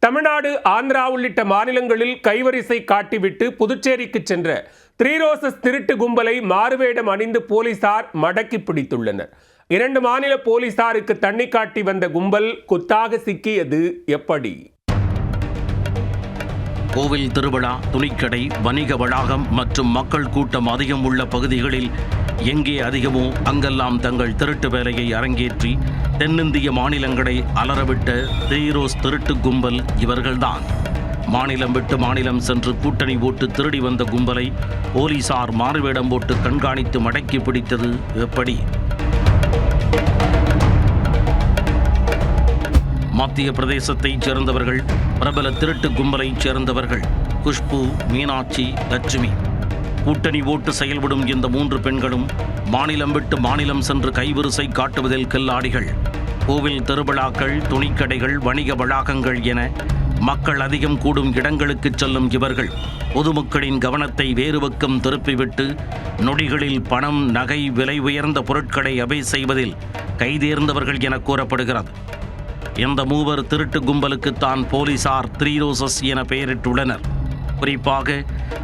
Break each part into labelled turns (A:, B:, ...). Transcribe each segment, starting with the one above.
A: தமிழ்நாடு, ஆந்திரா உள்ளிட்ட மாநிலங்களில் கைவரிசை காட்டிவிட்டு புதுச்சேரிக்கு சென்ற த்ரீ ரோசஸ் திருட்டு கும்பலை மாறுவேடம் அணிந்து போலீசார் மடக்கி பிடித்துள்ளனர். 2 மாநில போலீசாருக்கு தண்ணி காட்டி வந்த கும்பல் கொத்தாக சிக்கியது எப்படி?
B: கோவில் திருவிழா, துணிக்கடை, வணிக வளாகம் மற்றும் மக்கள் கூட்டம் அதிகம் உள்ள பகுதிகளில் எங்கே அதிகமோ அங்கெல்லாம் தங்கள் திருட்டு வேலையை அரங்கேற்றி தென்னிந்திய மாநிலங்களை அலறவிட்ட த்ரீ ரோஸ் திருட்டு கும்பல் இவர்கள்தான். மாநிலம் விட்டு மாநிலம் சென்று கூட்டணி போட்டு திருடி வந்த கும்பலை போலீசார் மாறுவேடம் போட்டு கண்காணித்து மடக்கி பிடித்தது எப்படி? மத்திய பிரதேசத்தைச் சேர்ந்தவர்கள், பிரபல திருட்டு கும்பலைச் சேர்ந்தவர்கள் குஷ்பு, மீனாட்சி, லட்சுமி. கூட்டணி ஓட்டு செயல்படும் இந்த 3 பெண்களும் மாநிலம் விட்டு மாநிலம் சென்று கைவரிசை காட்டுவதில் கில்லாடிகள். கோவில் திருவிழாக்கள், துணிக்கடைகள், வணிக வளாகங்கள் என மக்கள் அதிகம் கூடும் இடங்களுக்கு செல்லும் இவர்கள் பொதுமக்களின் கவனத்தை வேறு பக்கம் திருப்பிவிட்டு நொடிகளில் பணம், நகை, விலை உயர்ந்த பொருட்களை அபை செய்வதில் கைதேர்ந்தவர்கள் என கூறப்படுகிறது. இந்த 3 திருட்டு கும்பலுக்குத்தான் போலீசார் த்ரீ ரோசஸ் என பெயரிட்டுள்ளனர். குறிப்பாக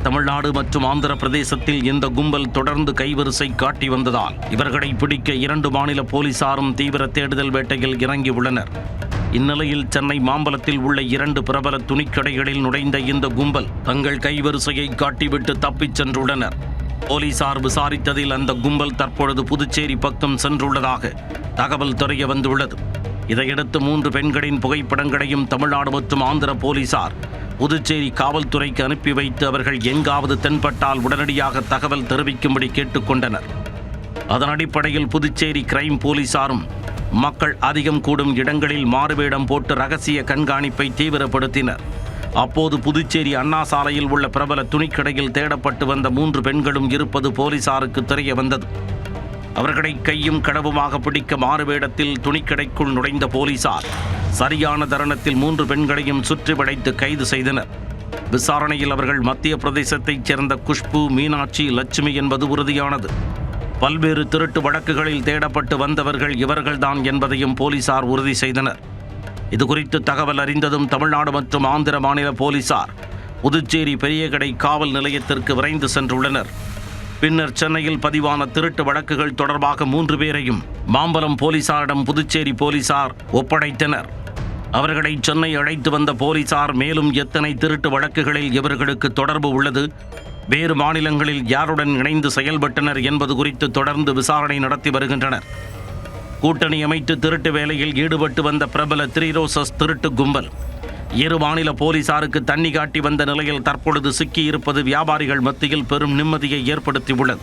B: தமிழ்நாடு மற்றும் ஆந்திர பிரதேசத்தில் இந்த கும்பல் தொடர்ந்து கைவரிசை காட்டி வந்ததால் இவர்களை பிடிக்க 2 மாநில போலீசாரும் தீவிர தேடுதல் வேட்டையில் இறங்கியுள்ளனர். இந்நிலையில் சென்னை மாம்பலத்தில் உள்ள 2 பிரபல துணிக்கடைகளில் நுழைந்த இந்த கும்பல் தங்கள் கைவரிசையை காட்டிவிட்டு தப்பிச் சென்றுள்ளனர். போலீசார் விசாரித்ததில் அந்த கும்பல் தற்பொழுது புதுச்சேரி பக்கம் சென்றுள்ளதாக தகவல் தெரிய வந்துள்ளது. இதையடுத்து 3 பெண்களின் புகைப்படங்களையும் தமிழ்நாடு மற்றும் ஆந்திர போலீசார் புதுச்சேரி காவல்துறைக்கு அனுப்பி வைத்து அவர்கள் எங்காவது தென்பட்டால் உடனடியாக தகவல் தெரிவிக்கும்படி கேட்டுக்கொண்டனர். அதன் அடிப்படையில் புதுச்சேரி கிரைம் போலீசாரும் மக்கள் அதிகம் கூடும் இடங்களில் மாறுவேடம் போட்டு ரகசிய கண்காணிப்பை தீவிரப்படுத்தினர். அப்போது புதுச்சேரி அண்ணா சாலையில் உள்ள பிரபல துணிக்கடையில் தேடப்பட்டு வந்த 3 பெண்களும் இருப்பது போலீசாருக்கு தெரிய வந்தது. அவர்களை கையும் கடவுமாக பிடிக்க மாறுவேடத்தில் துணிக்கடைக்குள் நுழைந்த போலீசார் சரியான தருணத்தில் 3 பெண்களையும் சுற்றி வளைத்து கைது செய்தனர். விசாரணையில் அவர்கள் மத்திய பிரதேசத்தைச் சேர்ந்த குஷ்பு, மீனாட்சி, லட்சுமி என்பது உறுதியானது. பல்வேறு திருட்டு வழக்குகளில் தேடப்பட்டு வந்தவர்கள் இவர்கள்தான் என்பதையும் போலீசார் உறுதி செய்தனர். இதுகுறித்து தகவல் அறிந்ததும் தமிழ்நாடு மற்றும் ஆந்திர மாநில போலீசார் புதுச்சேரி பெரியகடை காவல் நிலையத்திற்கு விரைந்து சென்றுள்ளனர். பின்னர் சென்னையில் பதிவான திருட்டு வழக்குகள் தொடர்பாக 3 பேரையும் மாம்பலம் போலீசாரிடம் புதுச்சேரி போலீசார் ஒப்படைத்தனர். அவர்களை சென்னை அழைத்து வந்த போலீசார் மேலும் எத்தனை திருட்டு வழக்குகளில் இவர்களுக்கு தொடர்பு உள்ளது, வேறு மாநிலங்களில் யாருடன் இணைந்து செயல்பட்டனர் என்பது குறித்து தொடர்ந்து விசாரணை நடத்தி வருகின்றனர். கூட்டணி அமைத்து திருட்டு வேலையில் ஈடுபட்டு வந்த பிரபல த்ரீ ரோசஸ் திருட்டு கும்பல் 2 மாநில போலீசாருக்கு தண்ணி காட்டி வந்த நிலையில் தற்பொழுது சிக்கியிருப்பது வியாபாரிகள் மத்தியில் பெரும் நிம்மதியை ஏற்படுத்தியுள்ளது.